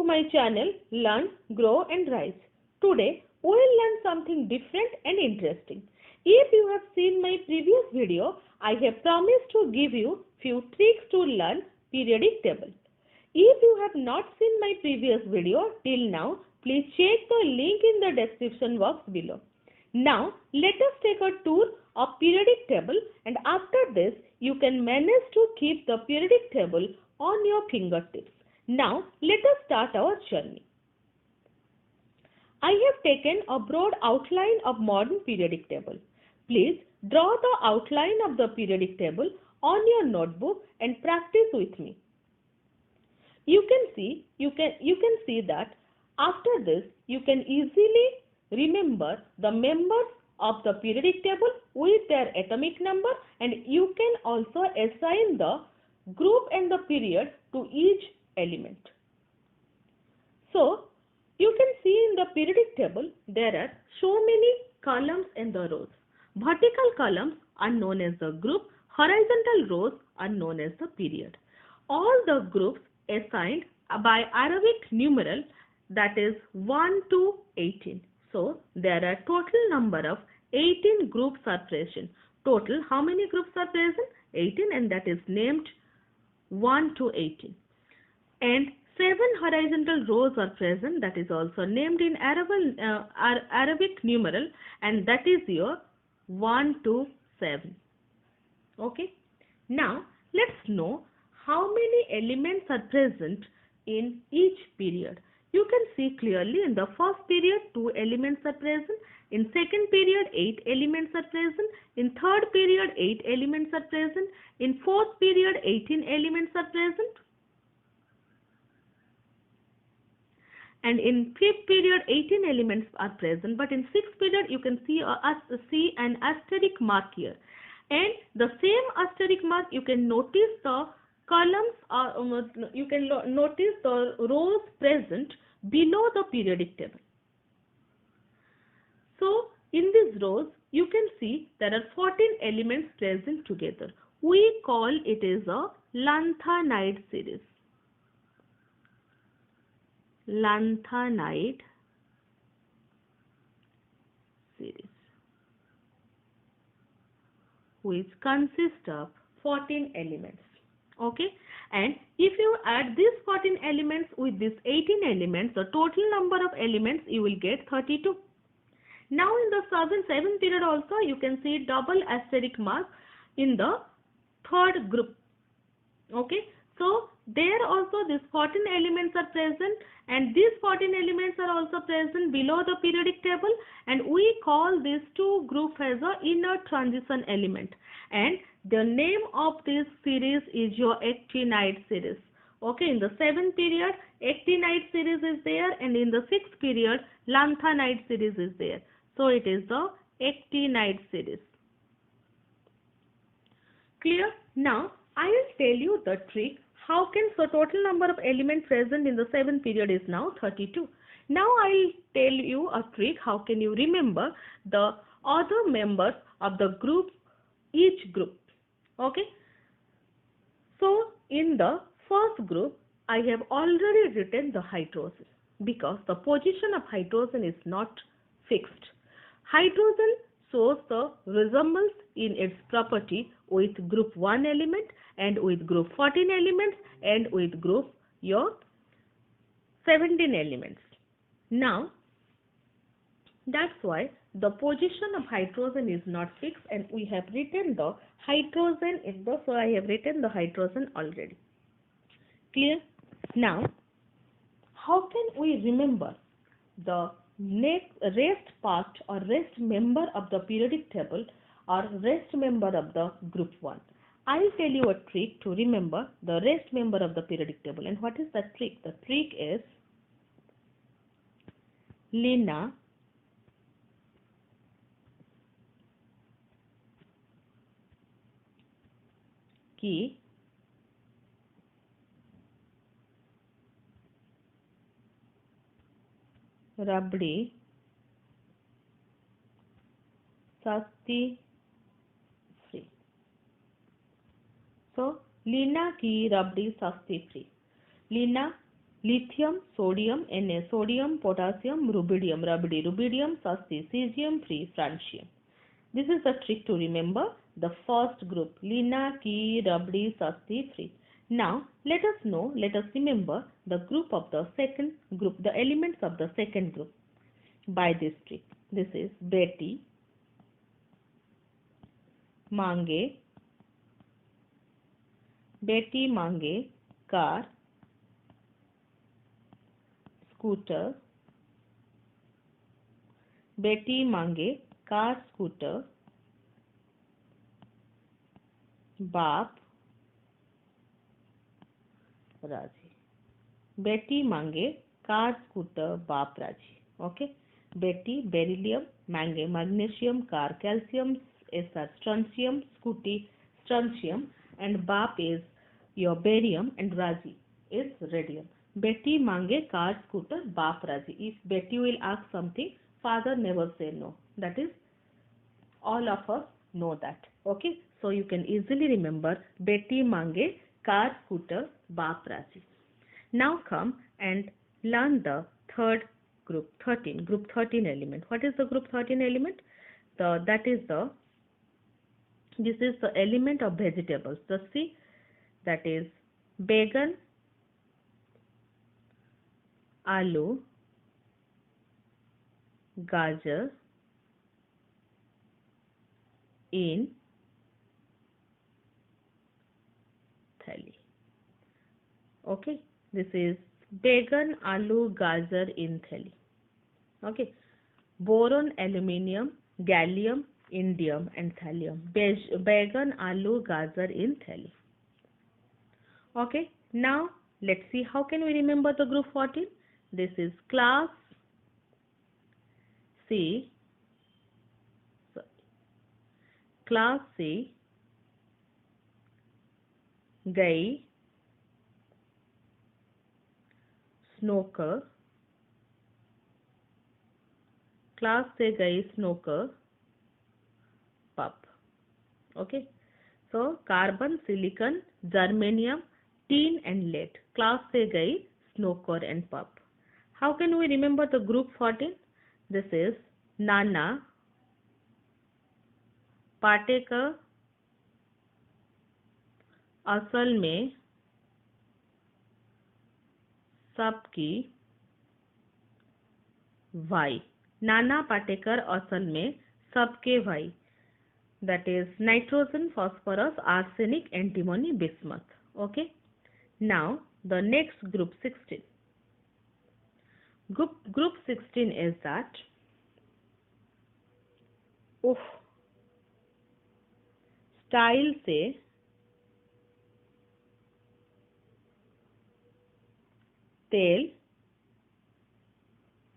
to my channel Learn, Grow and Rise. Today we will learn something different and interesting. If you have seen my previous video, I have promised to give you few tricks to learn periodic table. If you have not seen my previous video till now, please check the link in the description box below. Now let us take a tour of periodic table, and after this you can manage to keep the periodic table on your fingertips. Now let us start our journey. I have taken a broad outline of modern periodic table. Please draw the outline of the periodic table on your notebook and practice with me. You can see that after this you can easily remember the members of the periodic table with their atomic number, and you can also assign the group and the period to each element. So you can see in the periodic table there are so many columns and the rows. Vertical columns are known as the group, horizontal rows are known as the period. All the groups assigned by Arabic numeral, that is 1 to 18. So there are total number of 18 groups are present. Total how many groups are present? 18, and that is named 1 to 18. And 7 horizontal rows are present, that is also named in Arabic numeral, and that is your 1 to 7. Okay. Now let's know how many elements are present in each period. You can see clearly in the first period 2 elements are present, in second period 8 elements are present, in third period 8 elements are present, in fourth period 18 elements are present, and in fifth period 18 elements are present, but in sixth period you can see an asterisk mark here, and the same asterisk mark you can notice the columns you can notice the rows present below the periodic table. So in these rows you can see there are 14 elements present together. We call it as a lanthanide series. Lanthanide series, which consists of 14 elements. Okay, and if you add these 14 elements with these 18 elements, the total number of elements you will get 32. Now in the 7 period also you can see double asterisk mark in the third group. Okay, so there also these 14 elements are present, and these 14 elements are also present below the periodic table, and we call these two groups as a inner transition element, and the name of this series is your actinide series. Okay, in the 7th period actinide series is there, and in the 6th period lanthanide series is there. So it is the actinide series. Clear? Now I will tell you the trick. How can the total number of elements present in the 7th period is now 32. Now I will tell you a trick. How can you remember the other members of the group, each group? Okay. So in the first group I have already written the hydrogen, because the position of hydrogen is not fixed. Hydrogen shows the resemblance in its property with group 1 element, and with group 14 elements, and with group your 17 elements. Now that's why the position of hydrogen is not fixed, and we have written the hydrogen in the, so I have written the hydrogen already. Clear? Now how can we remember the next rest part or rest member of the periodic table or rest member of the group 1? I will tell you a trick to remember the rest member of the periodic table. And what is the trick? The trick is Lina, Ki, Rabdi, Sasti, Free. So Lina, Ki, Rabdi, Sasti, Free. Lina lithium, sodium, Na, sodium, potassium, rubidium, rubidium, Sasti, cesium, Free, francium. This is the trick to remember the first group, Lina, Ki, Rabdi, Sasti, Free. Now, let us remember the group of the second group, the elements of the second group by this trick. This is Beti, Mange, Beti, Mange, car, scooter, Beti, Mange, car, scooter, Baap, Raji. Beti, Mange, car, scooter, Baap, Raji. Okay. Beti, beryllium, Mange, magnesium, car, calcium, SR, strontium, scooty, strontium, and Baap is your barium, and Raji is radium. Beti, Mange, car, scooter, Baap, Raji. If Beti will ask something, father never say no. That is, all of us know that. Okay. So you can easily remember Beti, Mange, car, scooter, Baap, Raji. Now come and learn the third group 13, group 13 element. What is the group 13 element? This is the element of vegetables. Just see, that is Began, Aloo, Gajar in thali. Okay, this is Began, Aloo, Gajar in thali. Okay, boron, aluminium, gallium, indium, and thallium. Began, Aloo, Gajar in thali. Okay, now let's see how can we remember the group 14. This is class C, गई, snooker, class से गई snooker, pup. Okay, so carbon, silicon, germanium, tin, and lead. Class से गई snooker and pup. How can we remember the group 14? This is Nana, Patekar, असल में, सबकी, भाई. नाना पाटेकर असल में सबके भाई. That is nitrogen, phosphorus, arsenic, antimony, bismuth. Okay. Now the next group 16. Group 16 is that style से तेल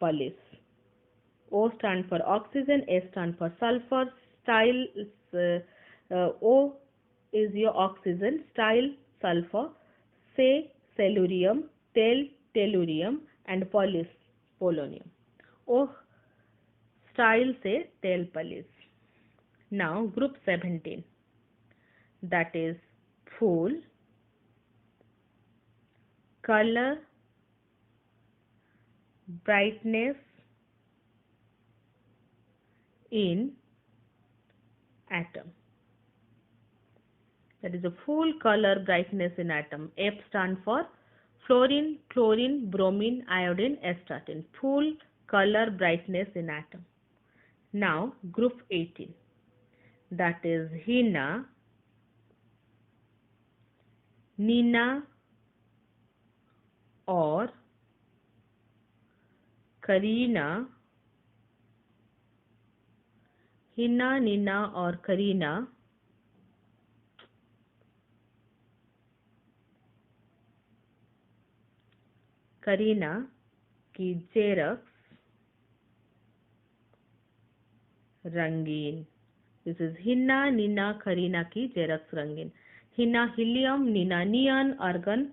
polish. O stand for oxygen, S stand for sulfur. Style O is your oxygen, style sulfur, say cellurium, tel tellurium, and polish polonium. O style से tel polish. Now group 17, that is फूल, color, brightness in atom. That is a full color brightness in atom. F stand for fluorine, chlorine, bromine, iodine, astatine. Full color brightness in atom. Now group 18, that is Hina, Nina or Karina. Hina, Nina or Karina की Xerox रंगीन. This is Hina, Nina, Karina की Xerox रंगीन. Hina helium, Nina neon, argon,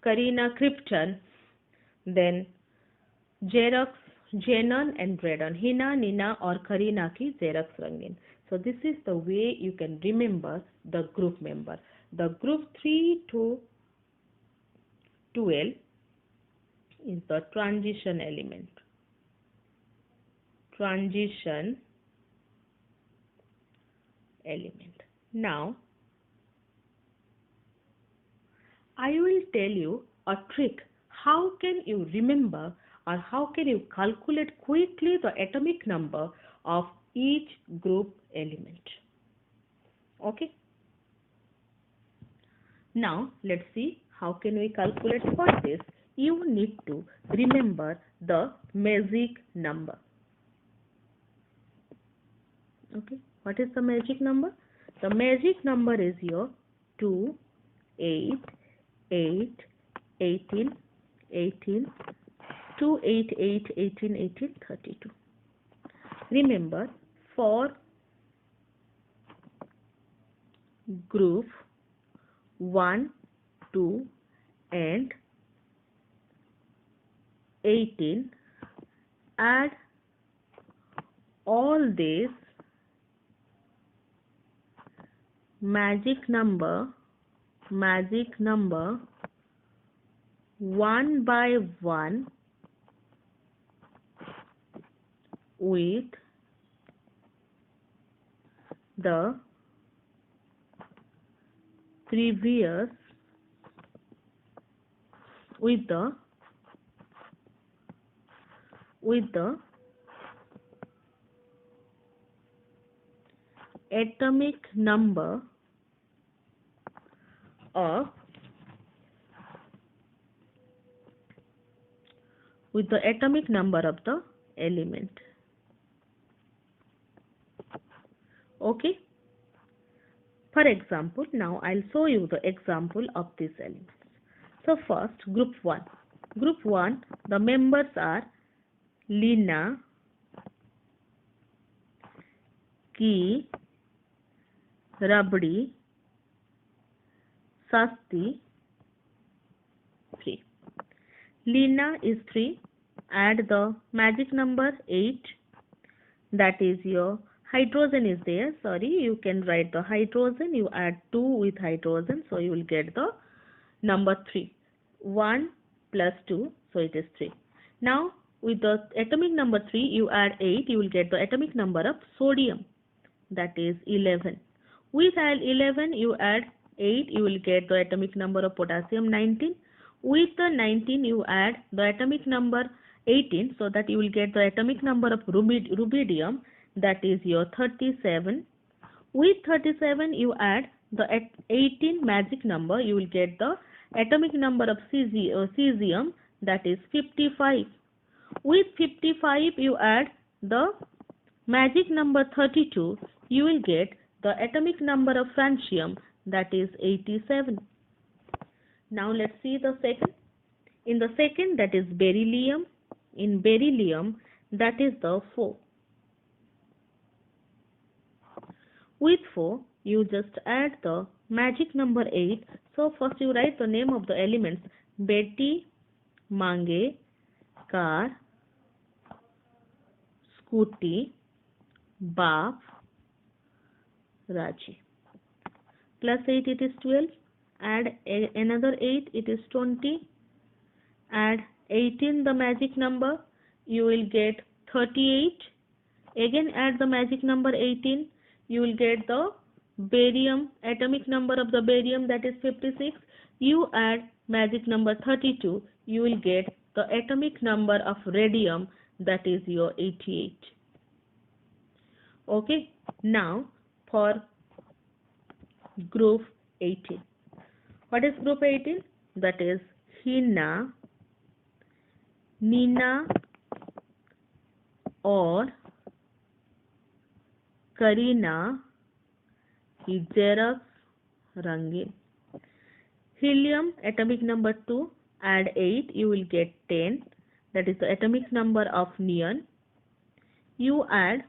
Karina krypton, then Xerox, xenon, and radon. Hina, Nina or Karina की Xerox रंगीन. So this is the way you can remember the group member. The group 3 to 12 is the transition element. Transition element. Now, I will tell you a trick. How can you remember or how can you calculate quickly the atomic number of each group element? Okay. Now, let's see how can we calculate. For this, you need to remember the magic number. Okay. What is the magic number? The magic number is your 2, 8, 8, 18, 18, 2, 8, 8, 18, 18, 32. Remember, for group 1, 2 and 18, add all these magic number one by one with the previous with the atomic number of the element. Okay. For example, now I'll show you the example of these elements. So first, group 1. Group 1, the members are Lina, Ki, Rabdi, Sasti, 3. Lina is 3. Add the magic number 8. That is your hydrogen is there. Sorry, you can write the hydrogen. You add 2 with hydrogen. So you will get the number 3. 1 plus 2. So it is 3. Now with the atomic number 3, you add 8. You will get the atomic number of sodium. That is 11. With 11, you add 8. You will get the atomic number of potassium, 19. With the 19, you add the atomic number 18, so that you will get the atomic number of rubidium, that is your 37. With 37, you add the 18 magic number, you will get the atomic number of cesium, that is 55. With 55, you add the magic number 32, you will get the atomic number of francium, that is 87. Now let's see the second. In the second, that is beryllium. In beryllium, that is the 4. With 4, you just add the magic number 8. So first you write the name of the elements: Betty, Mange, car, scooty, Baf, Raji. Plus 8, it is 12. Add another 8, it is 20. Add 18, the magic number, you will get 38. Again add the magic number 18, you will get the barium, atomic number of the barium, that is 56. You add magic number 32, you will get the atomic number of radium, that is your 88. Okay, now for group 18. What is group 18? That is Hina, Nina or Karina, Xerox, Rangin. Helium, atomic number 2, add 8, you will get 10. That is the atomic number of neon. You add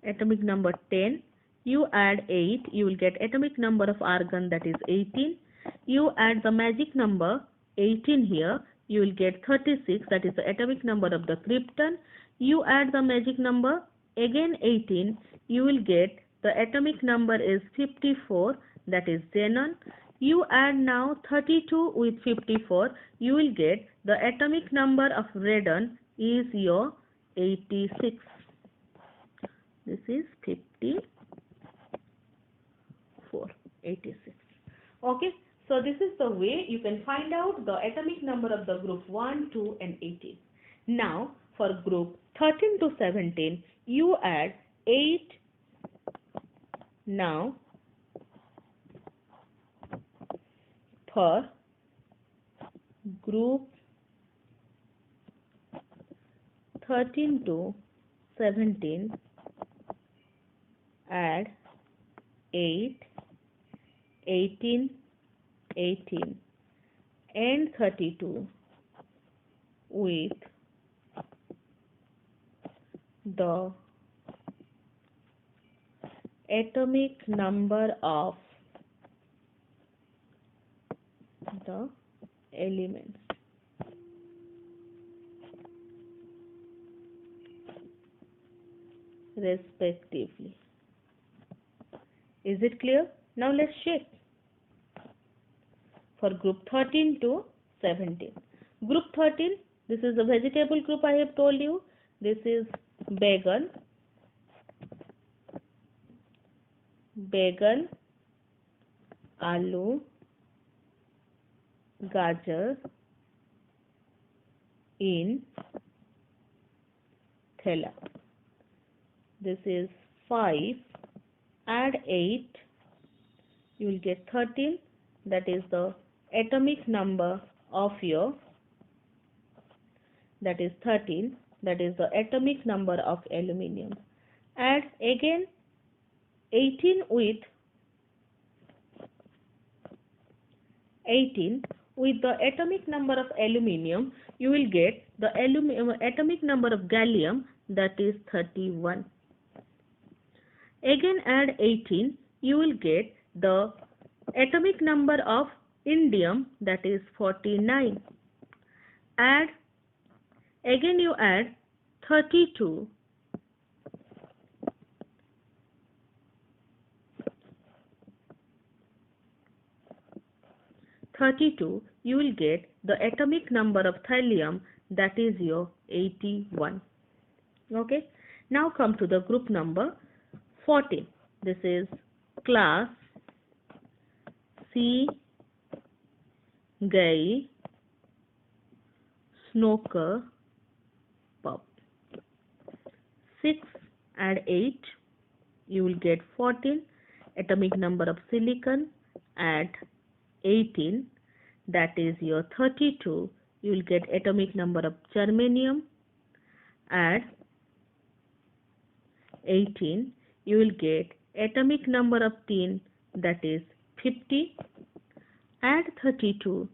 atomic number 10. You add 8, you will get atomic number of argon, that is 18. You add the magic number 18 here, you will get 36, that is the atomic number of the krypton. You add the magic number again 18, you will get the atomic number is 54, that is xenon. You add now 32 with 54, you will get the atomic number of radon is your 86. This is 54, 86. Okay, so this is the way you can find out the atomic number of the group 1, 2 and 18. Now for group 13 to 17, you add 8. Now for group 13 to 17, add 8, 18, 18 and 32 with the atomic number of the elements. Respectively. Is it clear? Now let's check. For group 13 to 17. Group 13, this is the vegetable group I have told you. This is Bagan, Aloo, Gajar, in Thela. This is 5, add 8, you will get 13, that is the atomic number of your, that is 13, that is the atomic number of aluminium. Add again 18 with the atomic number of aluminium, you will get the atomic number of gallium, that is 31. Again add 18, you will get the atomic number of indium, that is 49. Again you add 32. You will get the atomic number of thallium, that is your 81. Okay. Now come to the group number 14. This is class C, Gay, Snooker, Pub. 6 add 8, you will get 14. Atomic number of silicon, add 18, that is your 32. You will get atomic number of germanium, add 18, you will get atomic number of tin, that is 50, add 32,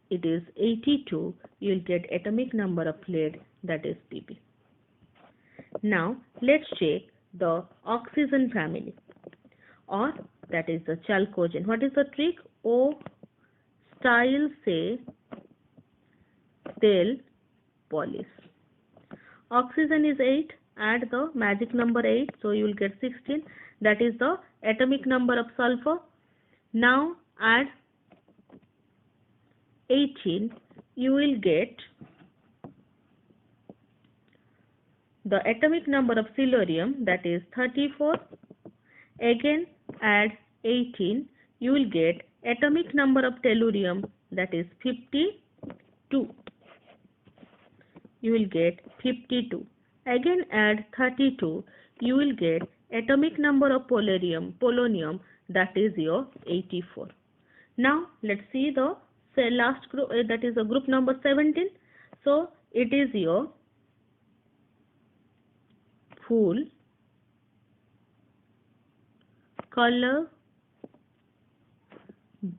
it is 82, you will get atomic number of lead, that is Pb. Now let's check the oxygen family, or that is the chalcogen. What is the trick? O style se tel polish. Oxygen is 8, add the magic number 8, so you will get 16, that is the atomic number of sulfur. Now add 18, you will get the atomic number of silurium, that is 34. Again add 18, you will get atomic number of tellurium, that is 52. You will get 52. Again add 32, you will get atomic number of polonium, that is your 84. Now let's see the last group, that is the group number 17. So it is your full color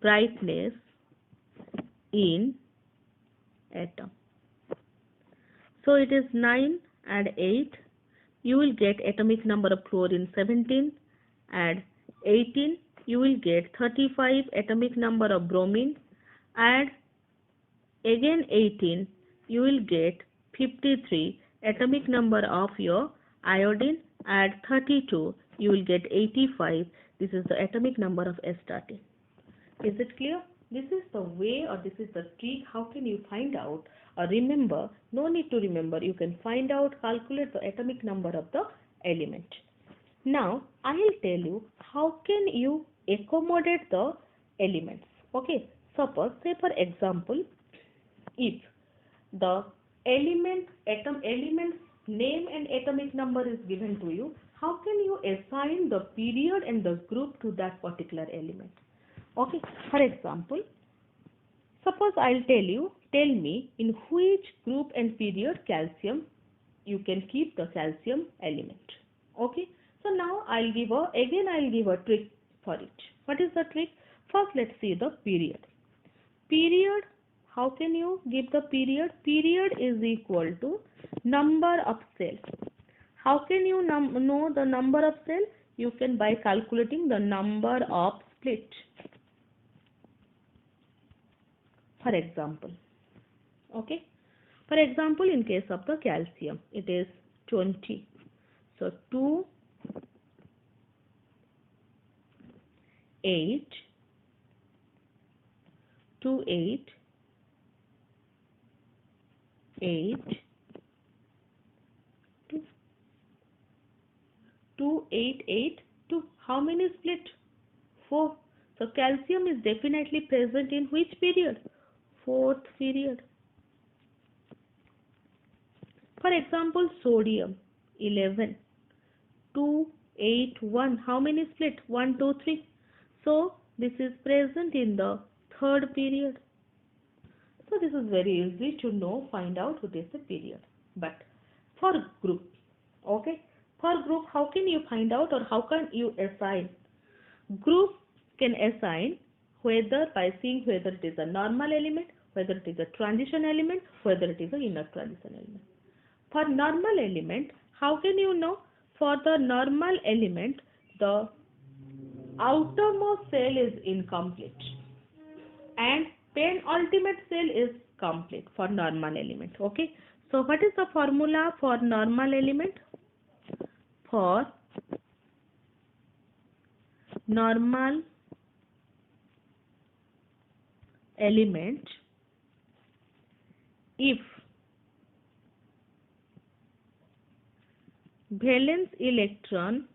brightness in atom. So it is 9, add 8, you will get atomic number of chlorine 17, add 18, you will get 35 atomic number of bromine, add again 18, you will get 53 atomic number of your iodine, add 32, you will get 85, this is the atomic number of astatine. Is it clear? This is the way, or this is the trick. How can you find out or remember? No need to remember. You can find out, calculate the atomic number of the element. Now, I will tell you how can you accommodate the elements. Okay. Suppose, say for example, if the element's name and atomic number is given to you, how can you assign the period and the group to that particular element? Okay, for example, suppose I'll tell me in which group and period calcium you can keep the calcium element. Okay, so now I'll give a trick for it. What is the trick? First, let's see the period. Period, how can you give the period? Period is equal to number of cells. How can you know the number of cells? You can by calculating the number of split. For example, okay. For example, in case of the calcium, it is 20. So 2, 8, 2, 8, 8, 2, 2, 8, 8, 2. How many split? 4. So calcium is definitely present in which period? Fourth period. For example, sodium 11, 2, 8, 1. How many split? 1, 2, 3. So this is present in the third period. So this is very easy to know, find out what is the period. But for group, okay, for group, how can you find out or how can you assign? Group can assign whether by seeing whether it is a normal element, whether it is a transition element, whether it is an inner transition element. For normal element, how can you know? For the normal element, the outermost cell is incomplete and penultimate cell is complete for normal element. Okay. So what is the formula for normal element? For normal element, if valence electron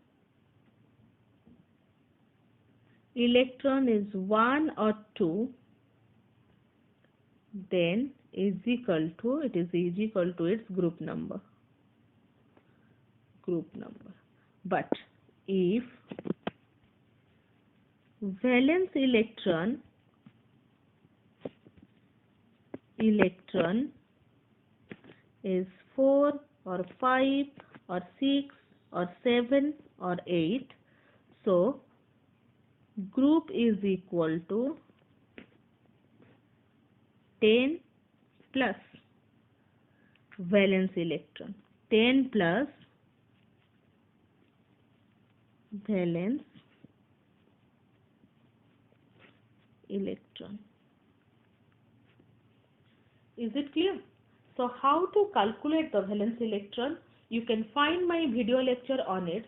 is 1 or 2, then it is equal to its group number. But if valence electron is 4 or 5 or 6 or 7 or 8, so group is equal to 10 plus valence electron. 10 plus valence electron. Is it clear? So how to calculate the valence electron? You can find my video lecture on it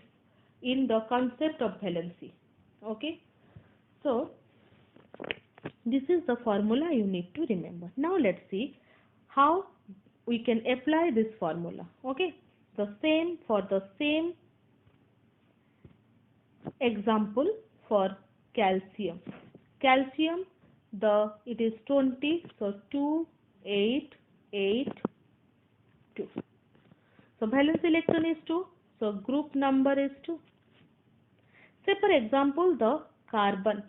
in the concept of valency. Okay. So this is the formula you need to remember. Now let's see how we can apply this formula. Okay. The same example for calcium. Calcium, it is 20, so 2, 8, 8, 2. So valence electron is 2, so group number is 2. Say for example the carbon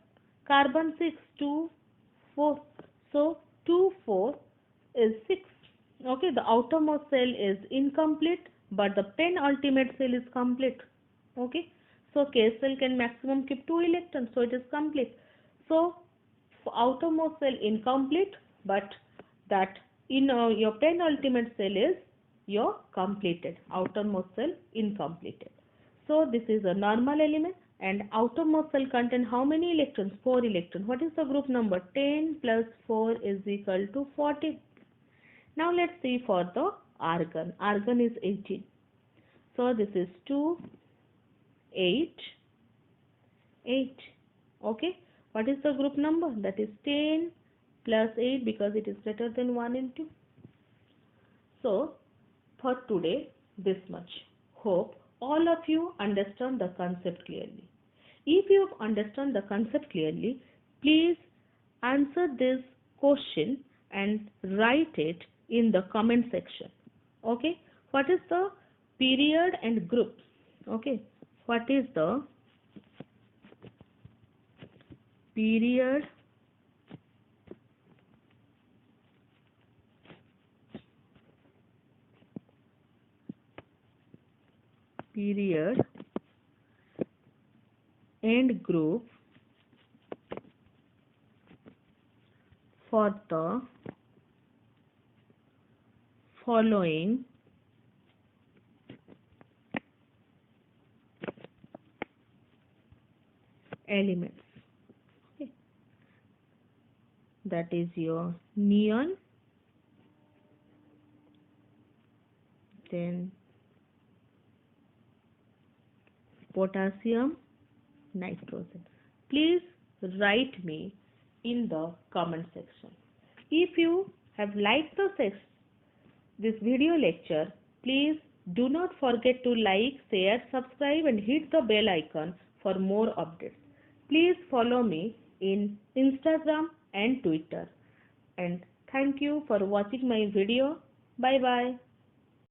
6, 2, 4. So 2, 4 is 6. Okay, the outermost cell is incomplete, but the penultimate cell is complete. Okay, so K cell can maximum keep 2 electrons, so it is complete. So outermost cell incomplete, but that your penultimate cell is your completed, outermost cell incompleted. So this is a normal element, and outermost cell contain how many electrons? 4 electrons. What is the group number? 10 plus 4 is equal to 14. Now let's see for the argon. Argon is 18. So this is 2, 8, 8. Okay. What is the group number? That is 10 plus 8 because it is greater than 1 and 2. So, for today, this much. Hope all of you understand the concept clearly. If you have understand the concept clearly, please answer this question and write it in the comment section. Okay? What is the period and group? Okay? What is the period and group for the following elements? Okay. That is your neon, then potassium, nitrogen. Please write me in the comment section. If you have liked this video lecture, please do not forget to like, share, subscribe and hit the bell icon for more updates. Please follow me in Instagram and Twitter. And thank you for watching my video. Bye bye.